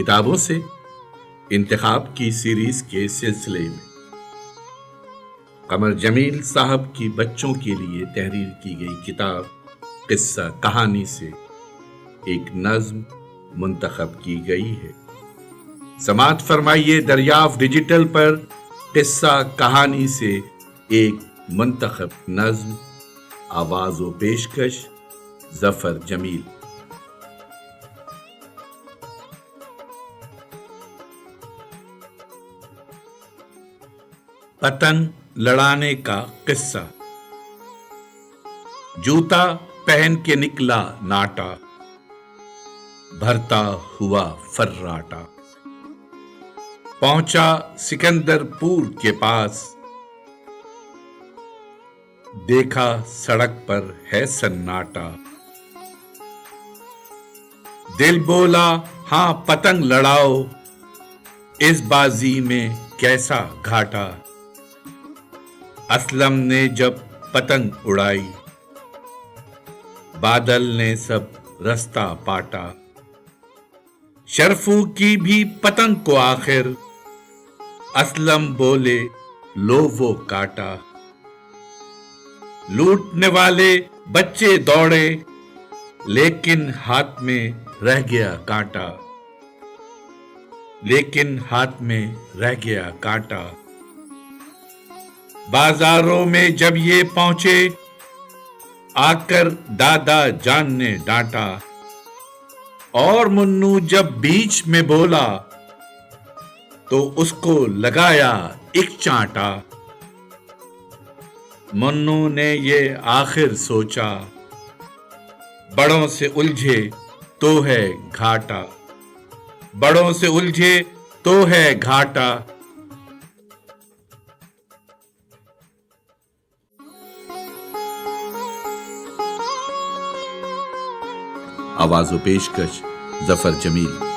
کتابوں سے انتخاب کی سیریز کے سلسلے میں قمر جمیل صاحب کی بچوں کے لیے تحریر کی گئی کتاب قصہ کہانی سے ایک نظم منتخب کی گئی ہے۔ سماعت فرمائیے دریافت ڈیجیٹل پر قصہ کہانی سے ایک منتخب نظم، آواز و پیشکش ظفر جمیل۔ پتنگ لڑانے کا قصہ۔ جوتا پہن کے نکلا ناٹا، بھرتا ہوا فراٹا، پہنچا سکندر پور کے پاس، دیکھا سڑک پر ہے سناٹا، دل بولا ہاں پتنگ لڑاؤ، اس بازی میں کیسا گھاٹا، اسلم نے جب پتنگ اڑائی، بادل نے سب رستہ پاٹا، شرفو کی بھی پتنگ کو آخر، اسلم بولے لو وہ کاٹا، لوٹنے والے بچے دوڑے، لیکن ہاتھ میں رہ گیا کانٹا، لیکن ہاتھ میں رہ گیا کانٹا، بازاروں میں جب یہ پہنچے، آ کر دادا جان نے ڈانٹا، اور منو جب بیچ میں بولا، تو اس کو لگایا ایک چانٹا، منو نے یہ آخر سوچا، بڑوں سے الجھے تو ہے گھاٹا، بڑوں سے الجھے تو ہے گھاٹا۔ آواز و پیشکش ظفر جمیل۔